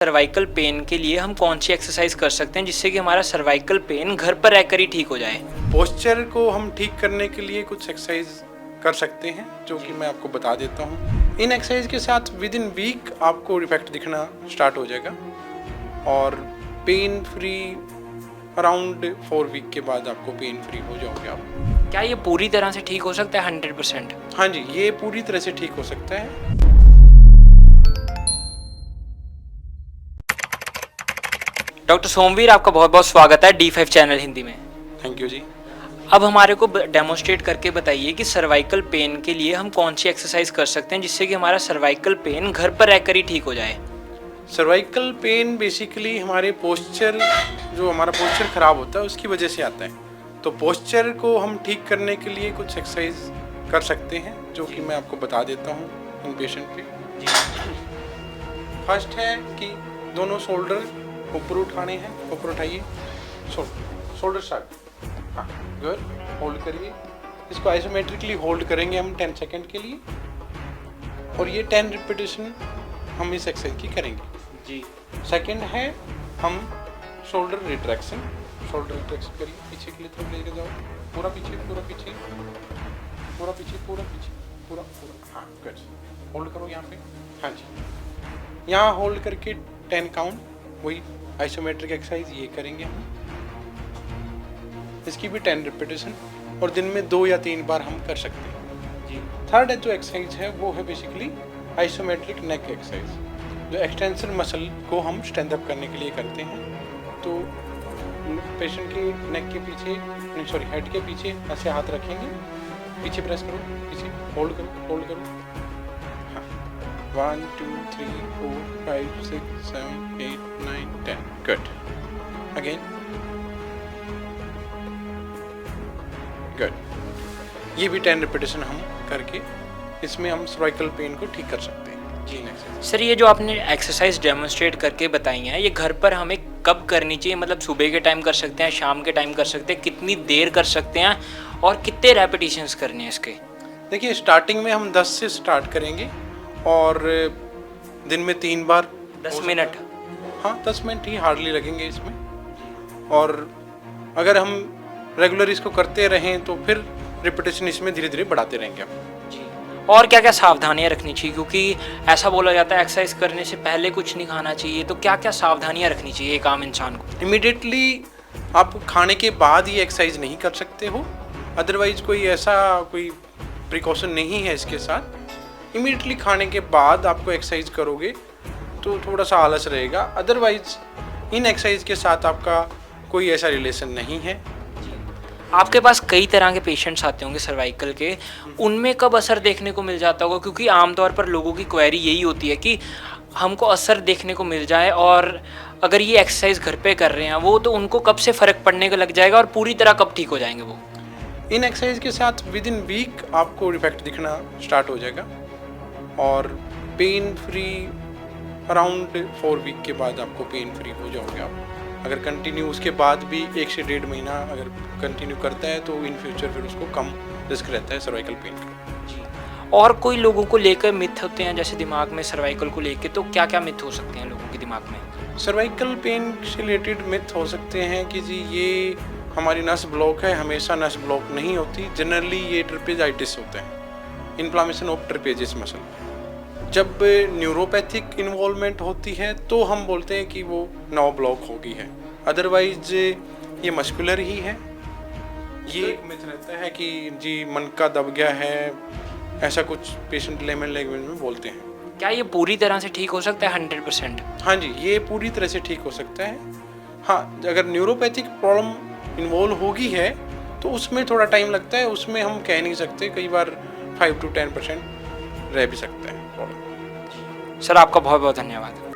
Cervical pain के लिए हम कौन सी एक्सरसाइज कर सकते हैं जिससे कि हमारा सर्वाइकल पेन घर पर रहकर ही ठीक हो जाए। पोस्चर को हम ठीक करने के लिए कुछ एक्सरसाइज कर सकते हैं जो कि मैं आपको बता देता हूँ। इन एक्सरसाइज के साथ विद इन वीक आपको इफेक्ट दिखना स्टार्ट हो जाएगा और पेन फ्री अराउंड 4 वीक के बाद आपको पेन फ्री हो जाओगे आप। क्या ये पूरी तरह से ठीक हो सकता है 100%? हाँ जी, ये पूरी तरह से ठीक हो सकता है। डॉक्टर सोमवीर, आपका बहुत बहुत स्वागत है D5 चैनल हिंदी में। थैंक यू जी। अब हमारे को डेमोन्स्ट्रेट करके बताइए कि सर्वाइकल पेन के लिए हम कौन सी एक्सरसाइज कर सकते हैं जिससे कि हमारा सर्वाइकल पेन घर पर रहकर ही ठीक हो जाए। सर्वाइकल पेन बेसिकली हमारे पोस्चर, जो हमारा पोस्चर ख़राब होता है उसकी वजह से आता है। तो पोस्चर को हम ठीक करने के लिए कुछ एक्सरसाइज कर सकते हैं जो कि मैं आपको बता देता हूँ इन पेशेंट पे। फर्स्ट है कि दोनों शोल्डर ऊपर उठाने हैं। ऊपर उठाइए, शोल्डर स्टार्ट। हाँ, गुड। होल्ड करिए, इसको आइसोमेट्रिकली होल्ड करेंगे हम 10 सेकेंड के लिए और ये 10 रिपीटेशन हम इस एक्सरसाइज की करेंगे जी। सेकंड है हम शोल्डर रिट्रैक्शन। शोल्डर रिट्रैक्शन करिए, पीछे के लिए थोड़ा लेके जाओ, पूरा पीछे, पूरा पीछे, पूरा पीछे, पूरा पीछे, पूरा पूरा। हाँ, गुड। होल्ड करो यहाँ पे। हाँ जी, यहाँ होल्ड करके 10 काउंट, वही आइसोमेट्रिक एक्सरसाइज ये करेंगे हम। इसकी भी 10 रिपीटेशन और दिन में 2 या 3 बार हम कर सकते हैं जी। थर्ड जो एक्सरसाइज है वो है बेसिकली आइसोमेट्रिक नेक एक्सरसाइज, जो एक्सटेंशन मसल को हम स्ट्रेंथ अप करने के लिए करते हैं। तो पेशेंट के नेक के पीछे, हेड के पीछे ऐसे हाथ रखेंगे, पीछे प्रेस करो, पीछे होल्ड करो, होल्ड करो। हाँ, 1 2 3 4 5 6 7 8 9 10। गुड। Again, good. ये भी 10 रिपीटेशन हम करके इसमें हम सर्वाइकल पेन को ठीक कर सकते हैं जी। नेक्स्ट सर, ये जो आपने एक्सरसाइज डेमोन्स्ट्रेट करके बताई हैं, ये घर पर हमें कब करनी चाहिए? मतलब सुबह के टाइम कर सकते हैं, शाम के टाइम कर सकते हैं, कितनी देर कर सकते हैं और कितने रेपिटेशंस करने हैं इसके? देखिए, स्टार्टिंग में हम 10 से स्टार्ट करेंगे और दिन में 3 बार 10 मिनट। हाँ, 10 मिनट ही हार्डली लगेंगे इसमें। और अगर हम रेगुलर इसको करते रहें तो फिर रिपीटेशन इसमें धीरे धीरे बढ़ाते रहेंगे हम। और क्या क्या सावधानियां रखनी चाहिए, क्योंकि ऐसा बोला जाता है एक्सरसाइज करने से पहले कुछ नहीं खाना चाहिए, तो क्या क्या सावधानियां रखनी चाहिए एक आम इंसान को? इमीडिएटली आप खाने के बाद ये एक्सरसाइज नहीं कर सकते हो, अदरवाइज कोई प्रिकॉशन नहीं है इसके साथ। इमीडिएटली खाने के बाद आपको एक्सरसाइज करोगे तो थोड़ा सा आलस रहेगा, अदरवाइज इन एक्सरसाइज के साथ आपका कोई ऐसा रिलेशन नहीं है। आपके पास कई तरह के पेशेंट्स आते होंगे सर्वाइकल के, उनमें कब असर देखने को मिल जाता होगा? क्योंकि आमतौर पर लोगों की क्वेरी यही होती है कि हमको असर देखने को मिल जाए, और अगर ये एक्सरसाइज घर पे कर रहे हैं वो, तो उनको कब से फ़र्क पड़ने का लग जाएगा और पूरी तरह कब ठीक हो जाएंगे वो? इन एक्सरसाइज के साथ विद इन वीक आपको इफेक्ट दिखना स्टार्ट हो जाएगा और पेन फ्री अराउंड 4 वीक के बाद आपको पेन फ्री हो जाओगे आप। अगर कंटिन्यू उसके बाद भी 1 से 1.5 महीना अगर कंटिन्यू करता है तो इन फ्यूचर फिर उसको कम रिस्क रहता है सर्वाइकल पेन का। और कोई लोगों को लेकर मिथ होते हैं जैसे दिमाग में सर्वाइकल को लेकर, तो क्या क्या मिथ हो सकते हैं लोगों के दिमाग में? सर्वाइकल पेन से रिलेटेड मिथ हो सकते हैं कि जी ये हमारी नस ब्लॉक है। हमेशा नस ब्लॉक नहीं होती, जनरली ये ट्रिपेजाइटिस होता है, इन्फ्लामेशन ऑफ ट्रिपेजिस मसल। जब न्यूरोपैथिक इन्वॉल्वमेंट होती है तो हम बोलते हैं कि वो नर्व ब्लॉक हो गई है, अदरवाइज ये मस्कुलर ही है। ये एक मिथ रहता है कि जी मन का दब गया है, ऐसा कुछ पेशेंट लेमन लैंग्वेज में बोलते हैं। क्या ये पूरी तरह से ठीक हो सकता है 100%? हाँ जी, ये पूरी तरह से ठीक हो सकता है। हाँ, अगर न्यूरोपैथिक प्रॉब्लम इन्वॉल्व होगी है तो उसमें थोड़ा टाइम लगता है, उसमें हम कह नहीं सकते, कई बार 5 to 10% रह भी सकता है प्रॉब्लम। सर, आपका बहुत बहुत धन्यवाद।